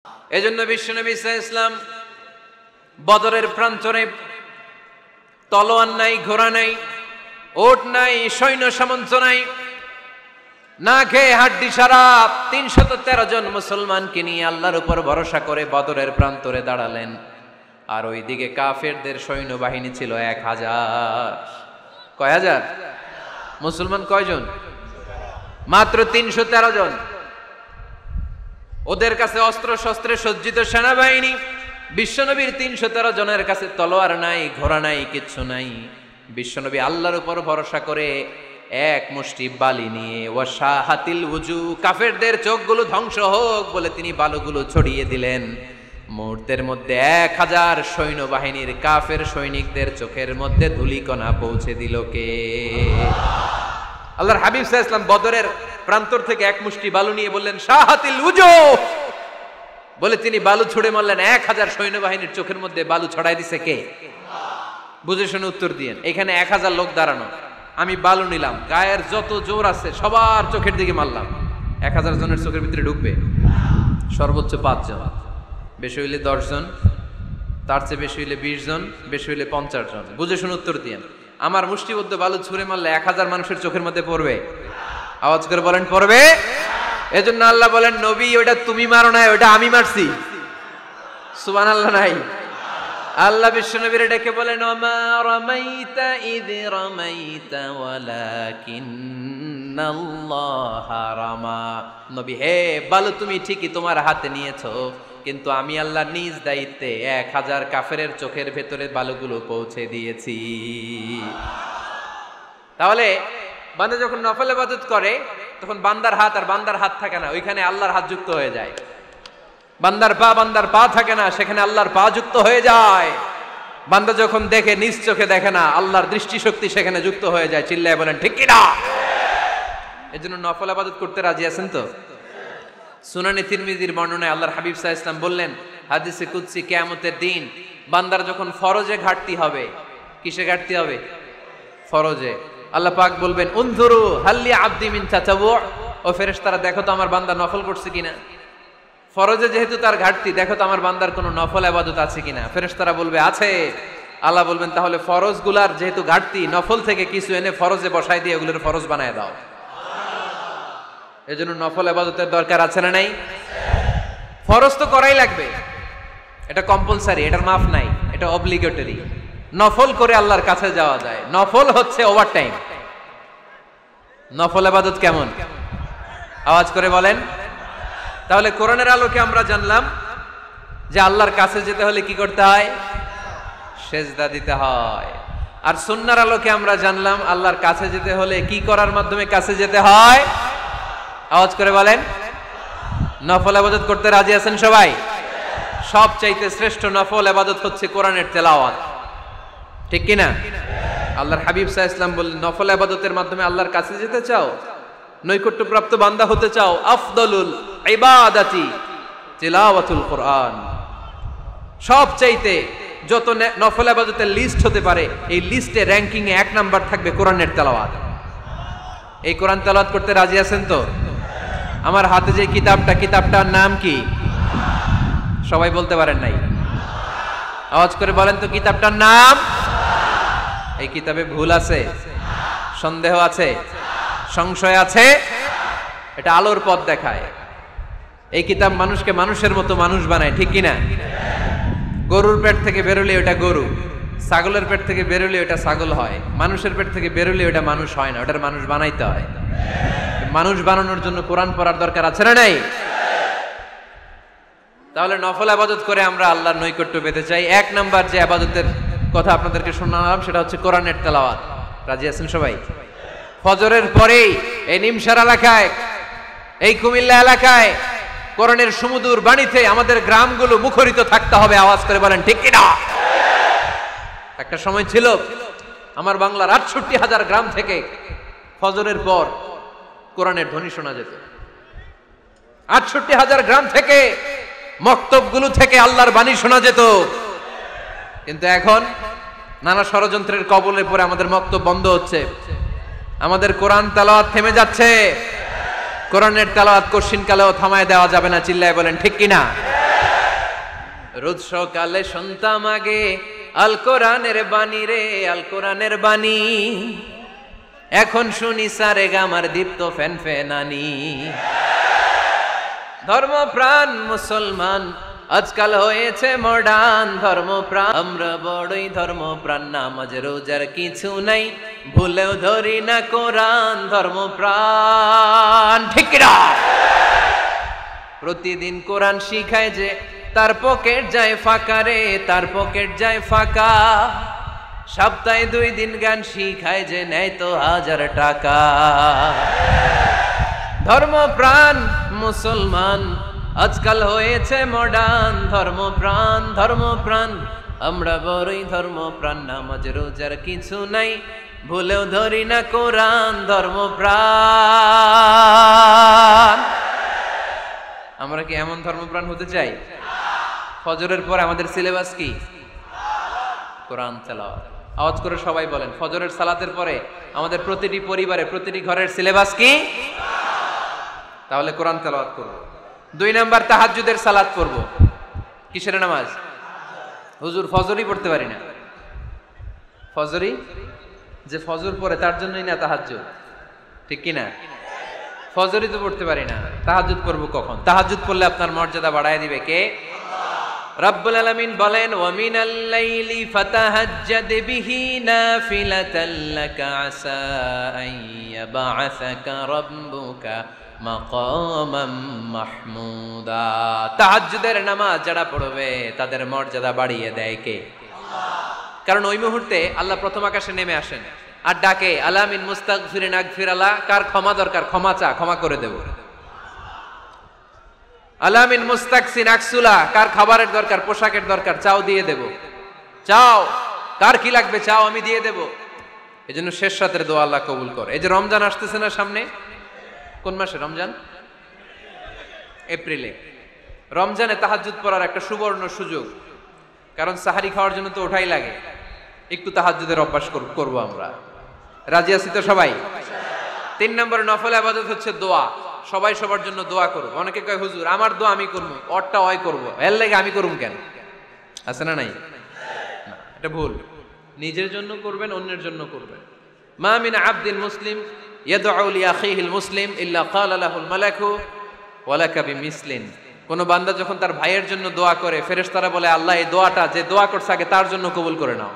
এজন্য বিশ্বনবী সাল্লাল্লাহু আলাইহি ওয়াসাল্লাম বদরের প্রান্তরে তলোয়ার নাই, ঘোড়া নাই, ওট নাই, সৈন্য সামন্ত নাই, না খেয়ে হাড্ডি সারা ৩১৩ জন মুসলমানকে নিয়ে আল্লাহর উপর ভরসা করে বদরের প্রান্তরে দাঁড়ালেন। আর ওইদিকে কাফেরদের সৈন্যবাহিনী ছিল ১০০০। কয় হাজার? মুসলমান কয়জন? মাত্র ৩১৩ জন। ওদের কাছে অস্ত্র শস্ত্রে সজ্জিত সেনাবাহিনী, বিশ্বনবীর ৩১৩ জনের কাছে তলোয়ার নাই, ঘোড়া নাই, কিচ্ছু নাই। বিশ্বনবী আল্লাহর উপর ভরসা করে এক মুষ্টি বালি নিয়ে ওয়াশাহাতিল ওযু, কাফেরদের চোখগুলো ধ্বংস হোক বলে তিনি বালুগুলো ছড়িয়ে দিলেন। মুহূর্তের মধ্যে ১০০০ সৈন্যবাহিনীর কাফের সৈনিকদের চোখের মধ্যে ধূলিকণা পৌঁছে দিল কে? আল্লাহর হাবিব সাল্লাল্লাহু আলাইহি ওয়াসাল্লাম বদরের প্রান্তর থেকে এক মুষ্টি বালু নিয়ে বললেন শাহাতিল ওযু, বলে তিনি বালু ছুড়ে মারলেন। ১০০০ সৈন্যবাহিনীর চোখের মধ্যে বালু ছড়াই দিছে কে? বুঝে শুনে উত্তর দিয়েন। এখানে ১০০০ লোক দাঁড়ানো, আমি বালু নিলাম, গায়ের যত জোর আছে সবার চোখের দিকে মারলাম। ১০০০ জনের চোখের ভিতরে ঢুকবে? সর্বোচ্চ ৫ জন, বেশি হইলে ১০ জন, তার চেয়ে বেশি হইলে ২০ জন, বেশি হইলে ৫০ জন। বুঝে শুনে উত্তর দিয়েন। আমার মুষ্টিবদ্ধ বালু ছুঁড়ে মারলে ১০০০ মানুষের চোখের মধ্যে পড়বে? আওয়াজ করে বলেন পড়বে। এজন্য আল্লাহ বলেন, নবী ওটা তুমি মারো নাই, ওটা আমি মারছি। সুবহানাল্লাহ নাই? আল্লাহ বিশ্বনবীর ডেকে বলেন ওমা রামাইতা ইয রামাইতা ওয়ালাকিন্নাল্লাহা রামা। নবী হে, বালু তুমি ঠিকই তোমার হাতে নিয়েছো, কিন্তু আমি আল্লাহ নিজ দায়িত্বে ১০০০ কাফেরের চোখের ভেতরে বালুগুলো পৌঁছে দিয়েছি। তাহলে বান্দা যখন নফল ইবাদত করে তখন বান্দার হাত আর বান্দার হাত থাকে না, ওইখানে আল্লাহর হাত যুক্ত হয়ে যায়। বান্দার পা থাকে না, সেখানে আল্লাহর পা যুক্ত হয়ে যায়। বান্দা যখন দেখে নিজ চোখে দেখে না, আল্লাহর দৃষ্টিশক্তি সেখানে যুক্ত হয়ে যায়। চিল্লায় বলেন ঠিক কি না? এজন্য নফল ইবাদত করতে রাজি আছেন তো? সুনানে তিরমিজির বর্ণনায় আল্লাহর হাবিব সাল্লাল্লাহু আলাইহি ওয়াসাল্লাম বললেন, হাদিসে কুদসি, কিয়ামতের দিন বান্দার যখন ফরজে ঘাটতি হবে, কিসে ঘাটতি হবে? ফরজে। আল্লাহ পাক বলবেন উনজুরু হাল্লি আবদি মিন তাতাওয়ু, ও ফেরেশতারা দেখো তো আমার বান্দা নফল করছে কিনা। ফরজে যেহেতু তার ঘাটতি, দেখো তো আমার বান্দার কোনো নফল ইবাদত আছে কিনা। ফেরেশতারা বলবে আছে। আল্লাহ বলবেন তাহলে ফরজগুলার যেহেতু ঘাটতি, নফল থেকে কিছু এনে ফরজে বসাই দিয়ে ওগুলোর ফরজ বানায় দাও। এজন্য নফল ইবাদতের দরকার আছে না নাই? ফরজ তো করাই লাগবে, এটা কম্পালসারি, এটার মাফ নাই, এটা অব্লিগেটরি। নফল করে আল্লাহর কাছে যাওয়া যায়, নফল হচ্ছে ওভারটাইম। নফল ইবাদত কেমন? আওয়াজ করে বলেন। তাহলে কোরআনের আলোকে আমরা জানলাম যে আল্লাহর কাছে যেতে হলে কি করতে হয়? সেজদা দিতে হয়। আর সুন্নাহর আলোকে আমরা জানলাম আল্লাহর কাছে যেতে হলে কি করার মাধ্যমে কাছে যেতে হয়? আওয়াজ করে বলেন। নফল ইবাদত করতে রাজি আছেন সবাই? সবচাইতে শ্রেষ্ঠ নফল ইবাদত হচ্ছে কোরআনের তেলাওয়াত, ঠিক কি না? আল্লাহর হাবিব সাল্লাল্লাহু আলাইহি ওয়াসাল্লাম বললেন, নফল ইবাদতের মাধ্যমে আল্লাহর কাছে যেতে চাও, নৈকট্যপ্রাপ্ত বান্দা হতে চাও, আফদলুল ইবাদাতি তিলাওয়াতুল কোরআন। সবচাইতে যত নফল ইবাদতের লিস্ট হতে পারে, এই লিস্টে র‍্যাঙ্কিং এ ১ নাম্বার থাকবে কোরআনের তেলাওয়াত। এই কোরআন তেলাওয়াত করতে রাজি আছেন তো? আমার হাতে যে কিতাবটার নাম কি? সবাই বলতে পারেন নাই? আওয়াজ করে বলেন তো, কিতাবটার নাম? এই কিতাবে ভুল আছে, সন্দেহ আছে, সংশয় আছে? এটা আলোর পথ দেখায়। এই কিতাব মানুষকে মানুষের মতো মানুষ বানায়, ঠিক কিনা? গরুর পেট থেকে বেরোলে ওটা গরু, ছাগলের পেট থেকে বেরোলে ওটা ছাগল হয়, মানুষের পেট থেকে বেরোলে ওটা মানুষ হয় না, ওটার মানুষ বানাইতে হয়। মানুষ বানানোর জন্য কোরআন পড়ার দরকার আছে না নাই? তাহলে নফল ইবাদত করে আমরা আল্লাহর নৈকট্য পেতে চাই। ১ নাম্বার যে ইবাদতের কথা আপনাদেরকে শোনালাম সেটা হচ্ছে কোরআনের তেলাওয়াত। রাজি আছেন সবাই? ফজরের পরেই এই নিমসার এলাকায়, এই কুমিল্লা এলাকায় কোরআনের সুমধুর বাণীতে আমাদের গ্রামগুলো মুখরিত থাকতে হবে। আওয়াজ করে বলেন ঠিক কিনা? একটা সময় ছিল আমার বাংলার ৬৮,০০০ গ্রাম থেকে ফজরের পর কোরআনের ধ্বনি শোনা যেত। ৬৮,০০০ গ্রাম থেকে, মক্তবগুলো থেকে আল্লাহর বাণী শোনা যেত। কিন্তু এখন নানা ষড়যন্ত্রের কবলে পড়ে আমাদের মক্তব বন্ধ হচ্ছে, আমাদের কোরআন তেলাওয়াত থেমে যাচ্ছে। কোরআনের তেলাওয়াত কশিন কালেও থামায় দেওয়া যাবে না। চিল্লায় বলেন ঠিক কিনা? রোজ সকালে শুনতাম আগে আল কোরআনের বাণী রে, আল কোরআনের বাণী। এখন শুনি সারে গামার দীপ্ত ফ্যান ফ্যানানি। ধর্মপ্রাণ মুসলমান আজকাল হয়েছে মডার্ন ধর্মপ্রাণ। আমরা বড়ই ধর্মপ্রাণ, নামাজ রোজার কিছু নাই, ভুলেও ধরি না কোরআন। ধর্মপ্রাণ ঠিক না? প্রতিদিন কোরআন শিখায় যে তার পকেট যায় ফাঁকা রে, তার পকেট যায় ফাঁকা। সপ্তাহে 2 দিন গান শিখায় যে নেয় তো 1000 টাকা। ধর্মপ্রাণ মুসলমান আজকাল হয়েছে মডার্ন ধর্মপ্রাণ। ধর্মপ্রাণ আমরা বড়ই ধর্মপ্রাণ, নামাজ রোজার কিছু নাই, ভুলেও ধরি না কোরআন। ধর্মপ্রাণ। আমরা কি এমন ধর্মপ্রাণ হতে চাই? ফজরের পর আমাদের সিলেবাস কি? কোরআন তেলাওয়াত। আওয়াজ করে সবাই বলেন, ফজরের সালাতের পরে আমাদের প্রতিটি পরিবারে প্রতিটি ঘরের সিলেবাস কি? তাহলে কোরআন তেলাওয়াত করব। 2 নাম্বার তাহাজ্জুদের সালাত করব। কিসের নামাজ? হুজুর ফজরই পড়তে পারি না। ফজরই যে ফজর পড়ে তার জন্যই না তাহাজ্জুদ, ঠিক কি না? ফজরই তো পড়তে পারি না, তাহাজ্জুদ করব কখন? তাহাজ্জুদ পড়লে আপনার মর্যাদা বাড়ায় দিবে কে? রব্বুল আলামিন বলেন, ওয়া মিনাল লাইলি ফাতাহাজ্জাদ বিহি নাফিলাতাল লাকা আসা আন ইয়াবআসাকা রাব্বুকা মাকামাম মাহমুদা। তাহাজ্জুদের নামাজ যারা পড়বে তাদের মর্যাদা বাড়িয়ে দেয় কে? আল্লাহ। কারণ ওই মুহূর্তে আল্লাহ প্রথম আকাশে নেমে আসেন আর ডাকে, আলা মিন মুস্তাগফিরিন আগফির আলা। কার ক্ষমা দরকার? ক্ষমা চা, ক্ষমা করে দেব। আলা মিন মুস্তাকসিন আকসুলা। কার খাবারের দরকার, পোশাকের দরকার, চাও দিয়ে দেব। চাও, কার কি লাগবে চাও, আমি দিয়ে দেব। এজন্য শেষ রাতের দোয়া আল্লাহ কবুল করে। এই যে রমজান আসতেছে না সামনে, কোন মাসে রমজান? এপ্রিলে। রমজানে তাহাজ্জুদ পড়ার একটা সুবর্ণ সুযোগ, কারণ সাহারি খাওয়ার জন্য তো ওঠাই লাগে। একটু তাহাজ্জুদের অভ্যাস করব আমরা। রাজি আছি তো সবাই? 3 নম্বর নফল ইবাদত হচ্ছে দোয়া। সবাই সবার জন্য দোয়া করব। অনেকে কয় হুজুর আমার দোয়া আমি করব, ওরটা ওই করব, এর লাগে আমি করুম কেন? আছে না নাই? না, এটা ভুল। নিজের জন্য করবেন, অন্যের জন্য করবেন। মা মিন আবদিন মুসলিম ইয়াদউ লি আখিহিল মুসলিম ইল্লা ক্বালা লাহুল মালাকু ওয়া লাকা বিমিসলিন। কোন বান্দা যখন তার ভাইয়ের জন্য দোয়া করে, ফেরেশতারা বলে, আল্লাহ এই দোয়াটা যে দোয়া করছে আগে তার জন্য কবুল করে নাও।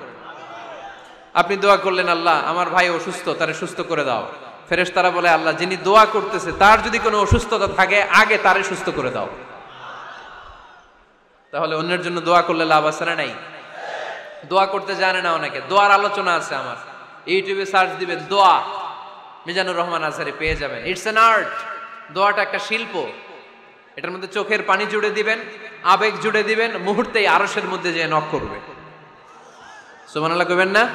আপনি দোয়া করলেন, আল্লাহ আমার ভাই অসুস্থ, তারে সুস্থ করে দাও। ফেরেশতারা বলে, আল্লাহ যিনি দোয়া করতেছে তার যদি কোনো অসুস্থতা থাকে আগে তারে সুস্থ করে দাও। তাহলে অন্যের জন্য দোয়া করলে লাভ আছে না নাই? দোয়া করতে জানে না অনেকে। দোয়ার আলোচনা আছে আমার, ইউটিউবে সার্চ দিবেন দোয়া, মিজানুর রহমান আজহারি পেয়ে যাবেন। It's an art. দোয়াটা একটা শিল্প। এটার মধ্যে চোখের পানি জুড়ে দিবেন, আবেগ জুড়ে দিবেন, মুহূর্তেই আরশের মধ্যে যে নক করবে। সুবহানাল্লাহ কইবেন না?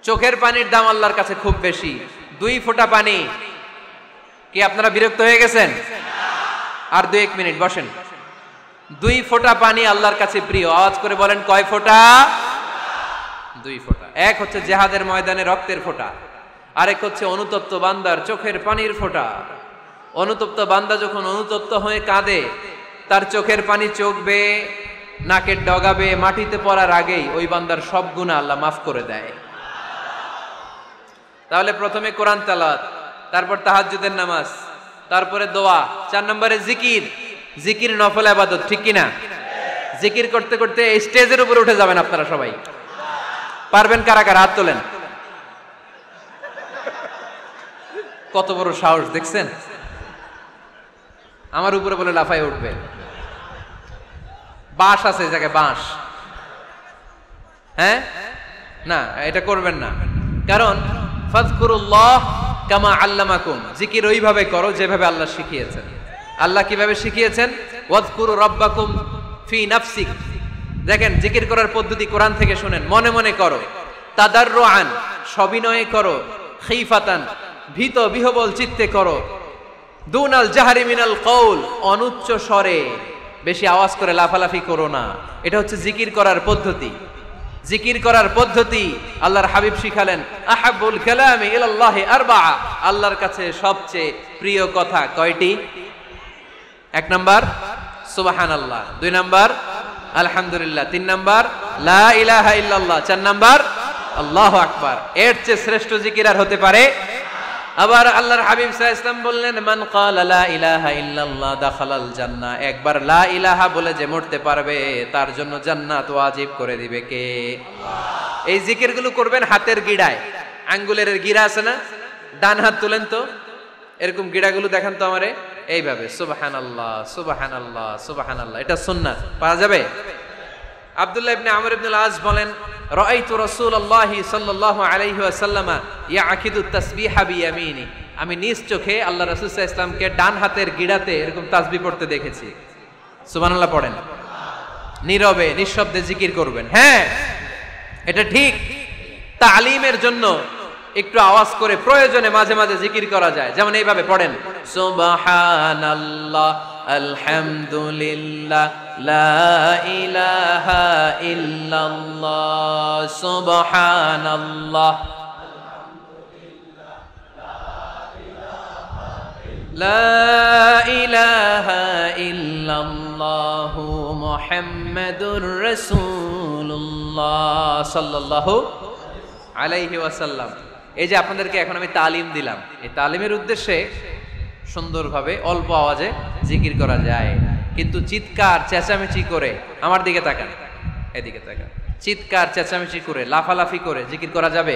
চোখের পানির দাম আল্লাহর কাছে খুব বেশি। 2 ফোঁটা পানি। কি আপনারা বিরক্ত হয়ে গেছেন? আর 2-1 মিনিট বসেন। 2 ফোঁটা পানি আল্লাহর কাছে প্রিয়। আওয়াজ করে বলেন, কয় ফোঁটা? 2 ফোঁটা। এক হচ্ছে জিহাদের ময়দানে রক্তের ফোঁটা, আরেক হচ্ছে অনুতপ্ত বান্দার চোখের পানির ফোঁটা। অনুতপ্ত বান্দা যখন অনুতপ্ত হয়ে কাঁদে, তার চোখের পানি চোখ বেয়ে নাকের ডগাবে মাটিতে পড়ার আগেই ওই বান্দার সব গুনাহ আল্লাহ মাফ করে দেয়। তাহলে প্রথমে কোরআন তেলাওয়াত, তারপর তাহাজ্জুদের নামাজ, তারপরে দোয়া, 4 নম্বরে জিকির। জিকির নফল ইবাদত, ঠিক কি না? জিকির করতে করতে এই স্টেজের উপরে উঠে যাবেন আপনারা সবাই। পারবেন কারা কারা? হাত তোলেন। কত বড় সাহস দেখছেন? আমার উপরে বলে লাফায় উঠবে। বাঁশ আছে এই জায়গায়, বাঁশ। হ্যাঁ, না এটা করবেন না। কারণ ফাযকুরুল্লাহ কামা আল্লামাকুম। জিকির ওইভাবে করো যেভাবে আল্লাহ শিখিয়েছেন। আল্লাহ কিভাবে শিখিয়েছেন? ওয়াযকুরু রাব্বাকুম ফি নাফসিক। দেখেন জিকির করার পদ্ধতি কোরআন থেকে শুনেন। মনে মনে করো, তাদাররুআন সবিনয়ে করো, খিফাতান ভীত বিহবল চিত্তে করো, দুনাল জাহরি মিনাল কওল অনুচ্চ স্বরে, বেশি আওয়াজ করে লাফালাফি করো না। এটা হচ্ছে জিকির করার পদ্ধতি। জিকির করার পদ্ধতি আল্লাহর হাবিব শিখালেন, আহাব্বুল কালামি ইলাল্লাহি আরবাআ। আল্লাহর কাছে সবচেয়ে প্রিয় কথা কয়টি? 1 নাম্বার সুবহানাল্লাহ, 2 নাম্বার আলহামদুলিল্লাহ। 3 নাম্বার লা ইলাহা ইল্লাল্লাহ। 4 নাম্বার আল্লাহু আকবার। এর চেয়ে শ্রেষ্ঠ জিকির আর হতে পারে? আবার আল্লাহর হাবিব সাল্লাল্লাহু আলাইহি ওয়াসাল্লাম বললেন, মান ক্বালা লা ইলাহা ইল্লাল্লাহ দাখালাল জান্নাহ। একবার লা ইলাহা বলে যে মরতে পারবে তার জন্য জান্নাত ওয়াজিব করে দিবে কে? আল্লাহ। এই জিকিরগুলো করবেন হাতের গিড়ায়, আঙ্গুলের গিড়া আছে না, ডান হাত তুলেন তো, এরকম গিড়াগুলো দেখান তো আমারে, এইভাবে সুবহানাল্লাহ সুবহানাল্লাহ সুবহানাল্লাহ। এটা সুন্নাত, পারা যাবে? আব্দুল্লাহ ইবনে আমর ইবনে আল আস বলেন, রাআইতু রাসূলুল্লাহি সাল্লাল্লাহু আলাইহি ওয়াসাল্লাম ইয়াকিদু তাসবিহা বিয়ামিনি। আমি নিজ চোখে আল্লাহ রাসূল সাল্লাল্লাহু আলাইহি ওয়াসাল্লামকে ডান হাতের গিড়াতে এরকম তাসবিহ পড়তে দেখেছি। সুবহানাল্লাহ পড়েন। নীরবে নিঃশব্দে জিকির করবেন। হ্যাঁ, এটা ঠিক। তালিমের জন্য একটু আওয়াজ করে প্রয়োজনে মাঝে মাঝে জিকির করা যায়, যেমন এইভাবে পড়েন, সুবহানাল্লাহ আলহামদুলিল্লাহ লা ইলাহা ইল্লাল্লাহ সুবহানাল্লাহ লা ইলাহা ইল্লাল্লাহ মুহাম্মাদুর রাসূলুল্লাহ সাল্লাল্লাহু আলাইহি ওয়াসাল্লাম। এই যে আপনাদেরকে এখন আমি তালিম দিলাম, এই তালিমের উদ্দেশ্যে সুন্দরভাবে অল্প আওয়াজে জিকির করা যায়, কিন্তু চিৎকার চেঁচামেচি করে, আমার দিকে তাকান, এদিকে তাকান, চিৎকার চেঁচামেচি করে লাফালাফি করে জিকির করা যাবে?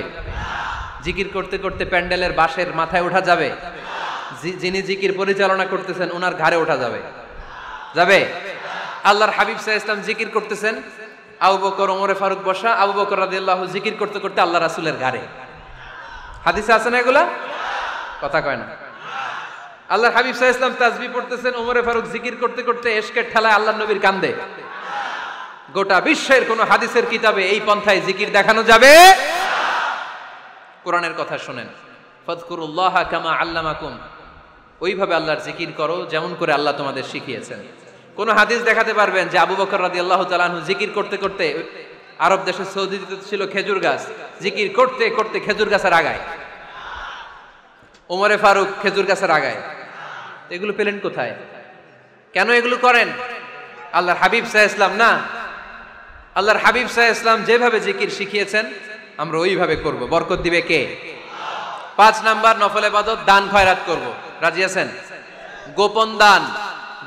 জিকির করতে করতে প্যান্ডেলের বাঁশের মাথায় ওঠা যাবে? যিনি জিকির পরিচালনা করতেছেন ওনার ঘাড়ে ওঠা যাবে? যাবে? আল্লাহর হাবিব সাল্লাল্লাহু আলাইহি ওয়াসাল্লাম জিকির করতেছেন, আবু বকর ওমরে ফারুক বসা, আবু বকর রাদিয়াল্লাহু জিকির করতে করতে আল্লাহ রাসূলের ঘাড়ে। হাদিসে আছে না এগুলা? কথা কয় না। আল্লাহর হাবিব সাল্লাল্লাহু আলাইহি ওয়াসাল্লাম তাসবিহ পড়তেছেন, ওমরে ফারুক জিকির করতে করতে ইশকের ঠেলায় আল্লাহর নবীর কান্দে। গোটা বিশ্বের কোন হাদিসের কিতাবে এই পন্থায় জিকির দেখানো যাবে? কোরআনের কথা শুনেন, ফাযকুরুল্লাহা কামা আল্লামাকুম, ওইভাবে আল্লাহর জিকির করো যেমন করে আল্লাহ তোমাদের শিখিয়েছেন। কোন হাদিস দেখাতে পারবেন যে আবু বকর রাদিয়াল্লাহু তাআলা আনহু জিকির করতে করতে, আরব দেশে সৌদিতে ছিল খেজুর গাছ, জিকির করতে করতে খেজুর গাছের আগায়, ওমরে ফারুক খেজুর গাছের আগায়, এগুলো পেলেন কোথায়? কেন এগুলো করেন? আল্লাহর হাবিব সাল্লাল্লাহু আলাইহি ওয়াসাল্লাম না, আল্লাহর হাবিব সাল্লাল্লাহু আলাইহি ওয়াসাল্লাম যেভাবে জিকির শিখিয়েছেন আমরা ওইভাবে করব। বরকত দিবে কে? 5 নাম্বার নফল ইবাদত, দান খয়রাত করব। রাজি আছেন? গোপন দান,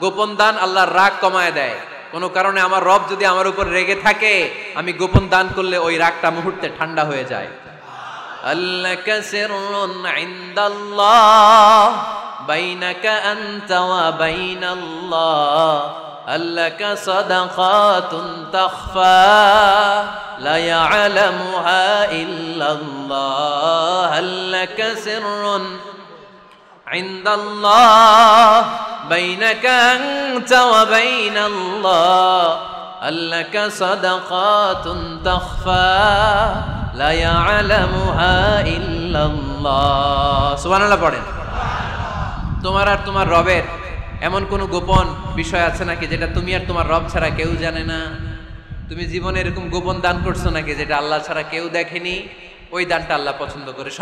গোপন দান আল্লাহর রাগ কমায় দেয়। কোনো কারণে আমার রব যদি আমার উপর রেগে থাকে, আমি গোপন দান করলে ওই রাগটা মুহূর্তে ঠান্ডা হয়ে যায়। আল্লাকা সিররুন ইনদাল্লাহ বাইনাকা আনতা ওয়া বাইনাল্লাহ, আল্লাকা সাদাকাতুন তাখফা লা ইয়ালামুহা ইল্লাল্লাহ, আল্লাকা সিররুন ইনদাল্লাহ বাইনাকা আনতা ওয়া বাইনাল্লাহ, আল্লাকা সাদাকাতুন তাখফা লা ইয়ালামুহা ইল্লাল্লাহ। সুবহানাল্লাহ পড়েন। তোমার আর তোমার রবের এমন কোন গোপন বিষয় আছে নাকি যেটা তুমি আর তোমার রব ছাড়া কেউ জানে না? তুমি জীবনে এরকম গোপন দান করছো নাকি যেটা আল্লাহ ছাড়া কেউ দেখেনি? ওই দানটা আল্লাহ পছন্দ করে।